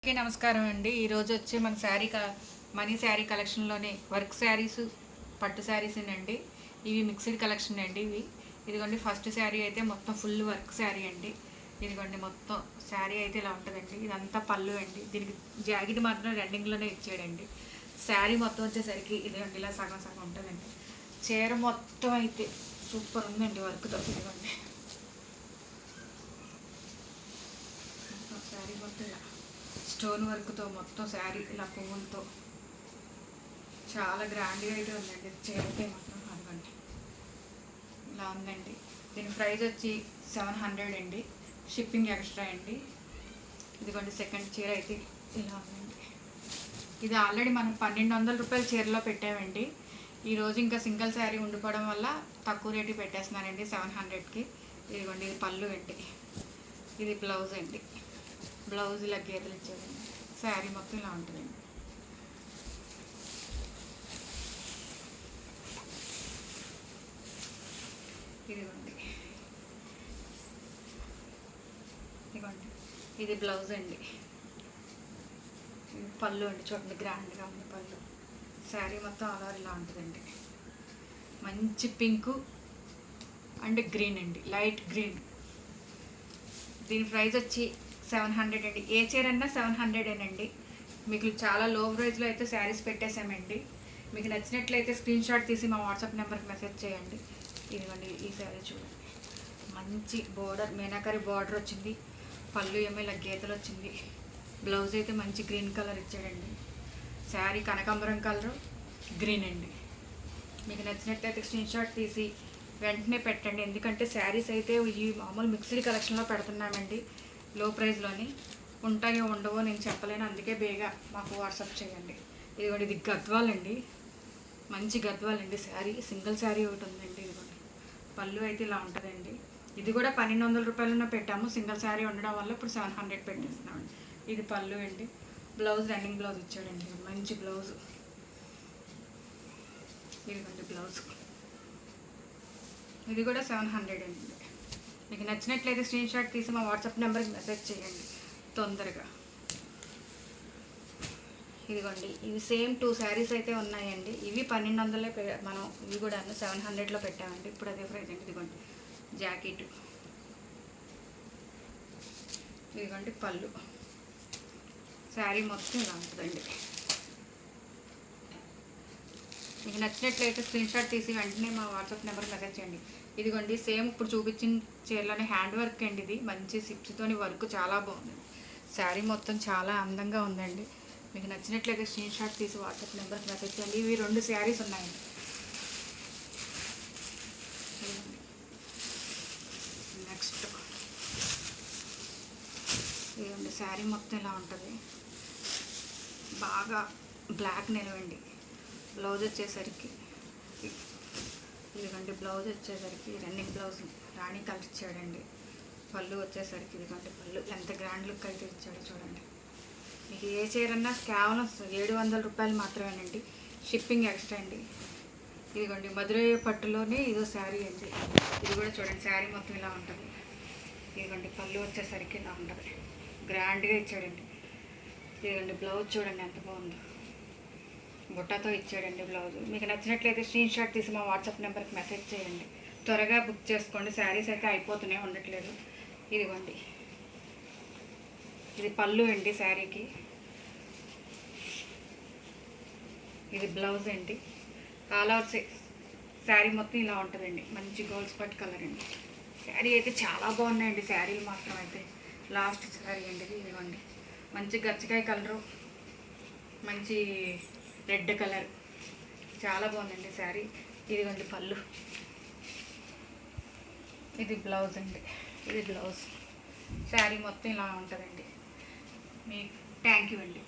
Okay, నమస్కారం అండి. ఈరోజు వచ్చి మన మనీ శారీ కలెక్షన్లోనే వర్క్ శారీస్, పట్టు శారీస్ అండి. ఇవి మిక్స్డ్ కలెక్షన్ అండి. ఇదిగోండి ఫస్ట్ శారీ అయితే మొత్తం ఫుల్ వర్క్ శారీ అండి. ఇదిగోండి మొత్తం శారీ అయితే ఇలా ఉంటుందండి. ఇదంతా పళ్ళు అండి. దీనికి జాకెట్ మాత్రం రెండింగ్లోనే ఇచ్చాడండి. శారీ మొత్తం వచ్చేసరికి ఇదిగోండి ఇలా సగం సగం ఉంటుందండి. చీర మొత్తం అయితే సూపర్ ఉందండి వర్క్తో. ఇదిగోండి శారీ మొత్తం ఇలా స్టోన్ వర్క్తో మొత్తం శారీ ఇలా పువ్వులతో చాలా గ్రాండ్గా అయితే ఉందండి. చీరకే మాత్రం అదిగోండి ఇలా ఉందండి. దీని ప్రైస్ వచ్చి 700 అండి. షిప్పింగ్ ఎక్స్ట్రా అండి. ఇదిగోండి సెకండ్ చీర అయితే ఇలా ఉందండి. ఇది ఆల్రెడీ మనం 1200 రూపాయల చీరలో పెట్టామండి. ఈరోజు ఇంకా సింగిల్ శారీ ఉండిపోవడం వల్ల తక్కువ రేటు పెట్టేస్తున్నానండి 700కి. ఇదిగోండి ఇది పళ్ళు అండి. ఇది బ్లౌజ్ అండి. బ్లౌజ్ ఇలా గీతలు ఇచ్చేదండి. శారీ మొత్తం ఇలా ఉంటుందండి. ఇదిగోండి ఇదిగోండి ఇది బ్లౌజ్ అండి. పళ్ళు అండి. చూడండి గ్రాండ్గా ఉంది పళ్ళు. శారీ మొత్తం అలా ఇలా ఉంటుందండి. మంచి పింకు అండ్ గ్రీన్ అండి, లైట్ గ్రీన్. దీని ప్రైస్ వచ్చి 700 అండి. ఏ చీర అన్నా 700 అండి. మీకు చాలా లో ప్రైస్లో అయితే శారీస్ పెట్టేసామండి. మీకు నచ్చినట్లయితే స్క్రీన్ షాట్ తీసి మా వాట్సాప్ నెంబర్కి మెసేజ్ చేయండి. ఇదిగోండి ఈ శారీ చూడండి. మంచి బోర్డర్, మీనాకరి బార్డర్ వచ్చింది. పళ్ళు ఏమో ఇలా గీతలు వచ్చింది. బ్లౌజ్ అయితే మంచి గ్రీన్ కలర్ ఇచ్చాడండి. శారీ కనకాంబరం కలరు, గ్రీన్ అండి. మీకు నచ్చినట్లయితే స్క్రీన్ షాట్ తీసి వెంటనే పెట్టండి. ఎందుకంటే శారీస్ అయితే ఈ మామూలు మిక్స్డ్ కలెక్షన్లో పెడుతున్నామండి. లో ప్రైస్లోని ఉంటాయో ఉండవో నేను చెప్పలేను. అందుకే బేగా మాకు వాట్సాప్ చేయండి. ఇదిగోండి ఇది గద్వాలండి. మంచి గద్వాలండి శారీ. సింగిల్ శారీ ఒకటి ఉందండి. ఇదిగోండి పళ్ళు అయితే ఇలా ఉంటుందండి. ఇది కూడా 1200 రూపాయలన్నా పెట్టాము. సింగిల్ శారీ ఉండడం వల్ల ఇప్పుడు 700 పెట్టేస్తున్నామండి. ఇది పళ్ళు అండి. బ్లౌజ్ రన్నింగ్ బ్లౌజ్ ఇచ్చాడండి. మంచి బ్లౌజ్. ఇదిగోండి బ్లౌజ్. ఇది కూడా 700 అండి. మీకు నచ్చినట్లయితే స్క్రీన్ షాట్ తీసి మా వాట్సాప్ నెంబర్కి మెసేజ్ చేయండి తొందరగా. ఇదిగోండి ఇవి సేమ్ 2 శారీస్ అయితే ఉన్నాయండి. ఇవి 1200 మనం ఇవి కూడా 700లో పెట్టామండి. ఇప్పుడు అదే ప్రైస్ అండి. ఇదిగోండి జాకెట్, ఇదిగోండి పళ్ళు. శారీ మొత్తం ఇలా ఉంటుందండి. మీకు నచ్చినట్లయితే స్క్రీన్ షాట్ తీసి వెంటనే మా వాట్సాప్ నెంబర్కి మెసేజ్ చేయండి. ఇదిగోండి సేమ్ ఇప్పుడు చూపించిన చీరలోనే హ్యాండ్ వర్క్ అండి. ఇది మంచి సిప్స్తోని వర్క్ చాలా బాగుంది. శారీ మొత్తం చాలా అందంగా ఉందండి. మీకు నచ్చినట్లయితే స్క్రీన్ షాట్ తీసి వాట్సాప్ నెంబర్కి మెసేజ్ చేయండి. ఇవి 2 శారీస్ ఉన్నాయండి. నెక్స్ట్ ఇదిగోండి శారీ మొత్తం ఇలా ఉంటుంది. బాగా బ్లాక్ నిలవండి. బ్లౌజ్ వచ్చేసరికి ఇదిగోండి బ్లౌజ్ వచ్చేసరికి రన్నింగ్ బ్లౌజ్ రాణి కలర్ ఇచ్చాడండి. పళ్ళు వచ్చేసరికి ఇదిగోండి పళ్ళు ఎంత గ్రాండ్ లుక్ అయితే ఇచ్చాడు చూడండి. మీకు ఏ చీరన్నా కేవలం 700 రూపాయలు మాత్రమేనండి. షిప్పింగ్ ఎక్స్ట్రా అండి. ఇదిగోండి మధురై పట్టులోనే ఇదో శారీ అండి. ఇది కూడా చూడండి శారీ మొత్తం ఇలా ఉంటుంది. ఇదిగోండి పళ్ళు వచ్చేసరికి ఇలా ఉంటుంది. గ్రాండ్గా ఇచ్చాడండి. ఇదిగోండి బ్లౌజ్ చూడండి ఎంత బాగుందో. బుట్టతో ఇచ్చాడండి బ్లౌజ్. మీకు నచ్చినట్లయితే స్క్రీన్ షాట్ తీసి మా వాట్సాప్ నెంబర్కి మెసేజ్ చేయండి. త్వరగా బుక్ చేసుకోండి. శారీస్ అయితే అయిపోతూనే ఉండట్లేదు. ఇదిగోండి ఇది పళ్ళు అండి శారీకి. ఇది బ్లౌజ్ అండి. ఆల్ ఓవర్ శారీ మొత్తం ఇలా ఉంటుందండి. మంచి గోల్డ్ స్పాట్ కలర్ అండి. శారీ అయితే చాలా బాగున్నాయండి. శారీలు మాత్రం అయితే లాస్ట్ శారీ అండి. ఇదిగోండి మంచి గచ్చకాయ కలరు, మంచి రెడ్ కలర్, చాలా బాగుందండి శారీ. ఇదిగోండి పళ్ళు. ఇది బ్లౌజ్ అండి. ఇది బ్లౌజ్. శారీ మొత్తం ఇలా ఉంటుందండి. మీ థ్యాంక్ యూ అండి.